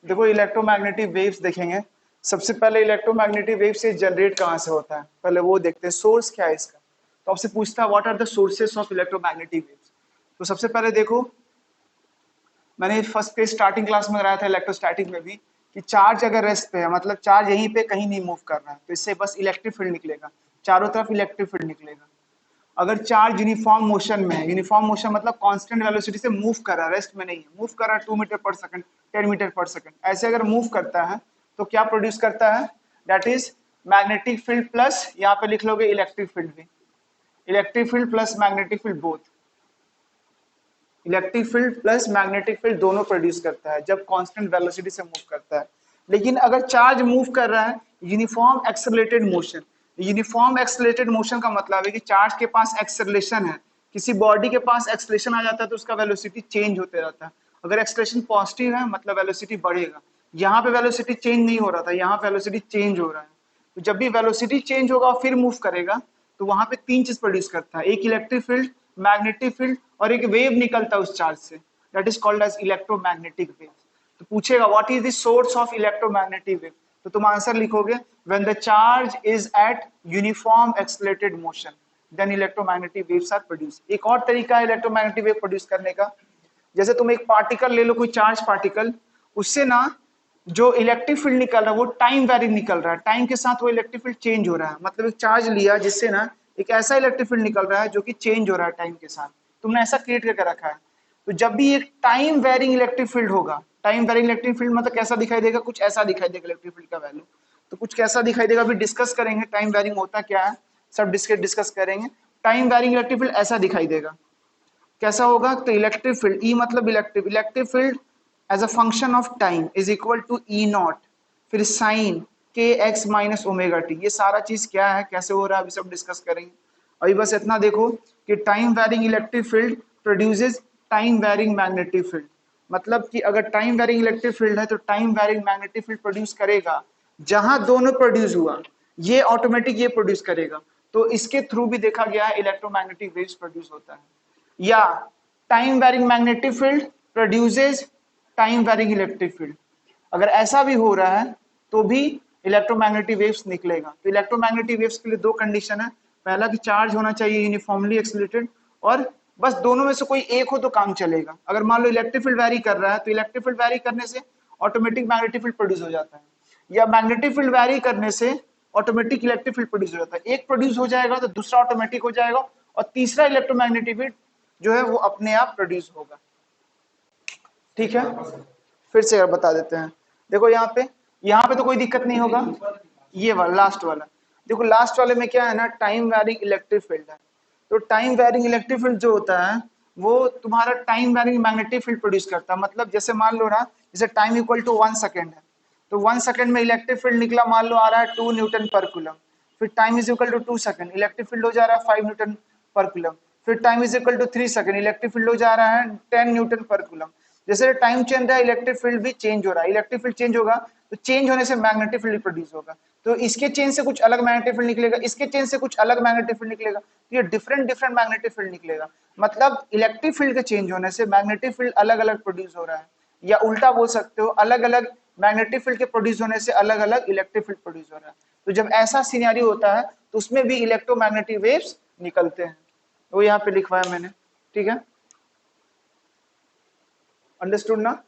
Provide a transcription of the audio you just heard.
देखो electromagnetic waves देखेंगे। सबसे पहले इलेक्ट्रोमैग्नेटिक वेव से जनरेट कहाँ से होता है, पहले वो देखते हैं, सोर्स क्या है इसका। तो आपसे पूछता है what are the sources of electromagnetic waves. तो सबसे पहले देखो, मैंने फर्स्ट पे स्टार्टिंग क्लास में कराया था इलेक्ट्रोस्टैटिक में भी, कि चार्ज अगर रेस्ट पे है, मतलब चार्ज यहीं पे कहीं नहीं मूव कर रहा है, तो इससे बस इलेक्ट्रिक फील्ड निकलेगा, चारों तरफ इलेक्ट्रिक फील्ड निकलेगा। अगर चार्ज यूनिफॉर्म मोशन में है, यूनिफॉर्म मोशन मतलब कांस्टेंट वेलोसिटी से मूव कर रहा है, रेस्ट में नहीं है, मूव कर रहा है 2 मीटर पर सेकंड, 10 मीटर पर सेकंड, ऐसे अगर मूव करता है तो क्या प्रोड्यूस करता है, that is magnetic field plus, यहाँ पे लिख लोगे इलेक्ट्रिक फील्ड भी, electric field plus magnetic field both, electric field plus magnetic field दोनों प्रोड्यूस करता है जब कांस्टेंट वेलोसिटी से मूव करता है। लेकिन अगर चार्ज मूव कर रहा है uniform accelerated motion, uniform accelerated motion का मतलब है कि चार्ज के पास एक्सेलरेशन है, किसी बॉडी के पास एक्सेलरेशन आ जाता है तो उसका वेलोसिटी चेंज होते रहता है। अगर एक्सेलरेशन पॉजिटिव है मतलब वेलोसिटी बढ़ेगा, यहाँ पे वेलोसिटी चेंज नहीं हो रहा था, यहाँ वेलोसिटी चेंज हो रहा है। तो जब भी वेलोसिटी चेंज होगा और फिर मूव करेगा तो वहां पे 3 चीज प्रोड्यूस करता है, एक इलेक्ट्रिक फील्ड, मैग्नेटिक फील्ड और एक वेव निकलता है उस चार्ज से, that is called as electromagnetic wave. तो पूछेगा what is the source of electromagnetic wave, तो तुम आंसर लिखोगे when the charge is at uniform accelerated motion then electromagnetic waves are produce. एक और तरीका है इलेक्ट्रोमैग्नेटिक वेव प्रोड्यूस करने का, जैसे तुम एक पार्टिकल ले लो, कोई चार्ज पार्टिकल, उससे ना जो इलेक्ट्रिक फील्ड निकल रहा है वो टाइम वेरिंग निकल रहा है, टाइम के साथ वो इलेक्ट्रिक फील्ड चेंज हो रहा है। मतलब एक चार्ज लिया जिससे ना एक ऐसा इलेक्ट्रिक फील्ड निकल रहा है जो कि चेंज हो रहा है टाइम के साथ, तुमने ऐसा क्रिएट करके रखा है। तो जब भी एक टाइम वेरिंग इलेक्ट्रिक फील्ड होगा, टाइम वेरिंग इलेक्ट्रिक फील्ड मतलब कैसा दिखाई देगा, कुछ ऐसा दिखाई देगा इलेक्ट्रिक फील्ड का वैल्यू, तो कुछ कैसा दिखाई देगा, अभी डिस्कस करेंगे टाइम वेरिंग होता क्या है, सब डिस्कस करेंगे। टाइम वेरिंग इलेक्ट्रिक फील्ड ऐसा दिखाई देगा, कैसा होगा, तो इलेक्ट्रिक फील्ड ई मतलब electric, electric field as a function of time is equal to E naught, फिर साइन के एक्स माइनस ओमेगा टी। ये सारा चीज क्या है, कैसे हो रहा है, अभी सब डिस्कस करेंगे। अभी बस इतना देखो कि time varying electric field produces time varying magnetic field, मतलब कि अगर टाइम वेरिंग इलेक्ट्रिक फील्ड है तो time varying magnetic field produce करेगा। जहां दोनों प्रोड्यूस हुआ, ये ऑटोमेटिक ये प्रोड्यूस करेगा, तो इसके थ्रू भी देखा गया है इलेक्ट्रोमैग्नेटिक वेव्स प्रोड्यूस होता है। या time varying magnetic field produces time varying electric field, अगर ऐसा भी हो रहा है तो भी इलेक्ट्रोमैग्नेटिक वेव्स निकलेगा। तो इलेक्ट्रोमैग्नेटिक वेव्स के लिए दो कंडीशन है, पहला कि चार्ज होना चाहिए यूनिफॉर्मली एक्सेलरेटेड, और बस दोनों में से कोई एक हो तो काम चलेगा। अगर मान लो इलेक्ट्रिक फील्ड वैरी कर रहा है तो इलेक्ट्रिक फील्ड वैरी करने से ऑटोमेटिक मैग्नेटिक फील्ड प्रोड्यूस हो जाता है, या मैग्नेटिक फील्ड वैरी करने से ऑटोमेटिक इलेक्ट्रिक फील्ड प्रोड्यूस हो जाता है। एक प्रोड्यूस हो जाएगा तो दूसरा ऑटोमेटिक हो जाएगा, और तीसरा इलेक्ट्रोमैग्नेटिक फील्ड जो है वो अपने आप प्रोड्यूस होगा। ठीक है, फिर से बता देते हैं। देखो यहाँ पे तो कोई दिक्कत नहीं होगा, ये वाला लास्ट वाला देखो, लास्ट वाले में क्या है ना, टाइम वेरिंग इलेक्ट्रिक फील्ड है। तो टाइम वेरिंग इलेक्ट्रिक फील्ड जो होता है वो तुम्हारा time varying magnetic field produce करता है। मतलब जैसे मान लो ना, जैसे टाइम इक्वल टू 1 सेकेंड है, तो 1 सेकेंड में इलेक्ट्रिक फील्ड निकला, मान लो आ रहा है 2 न्यूटन पर कूलम, फिर time is equal to 2 second, electric field हो जा रहा है 5 न्यूटन पर कूलम, फिर time is equal to 3 second, electric field हो जा रहा है 10 न्यूटन पर कूलम। जैसे टाइम चेंज रहा है इलेक्ट्रिक फील्ड भी चेंज हो रहा है, इलेक्ट्रिक फील्ड चेंज होगा तो चेंज होने से मैग्नेटिक फील्ड प्रोड्यूस होगा, तो इसके चेंज से कुछ अलग मैग्नेटिक फील्ड निकलेगा, इसके चेंज से कुछ अलग मैग्नेटिक फील्ड निकलेगा, तो ये डिफरेंट डिफरेंट मैग्नेटिक फील्ड निकलेगा। मतलब इलेक्ट्रिक फील्ड के चेंज होने से मैग्नेटिक फील्ड अलग अलग प्रोड्यूस हो रहा है, या उल्टा बोल सकते हो अलग अलग मैग्नेटिक फील्ड के प्रोड्यूस होने से अलग अलग इलेक्ट्रिक फील्ड प्रोड्यूस हो रहा है। तो जब ऐसा सिनेरियो होता है तो उसमें भी इलेक्ट्रोमैग्नेटिक वेव्स निकलते हैं, वो यहाँ पे लिखवाया मैंने। ठीक है, अंडरस्टूड ना।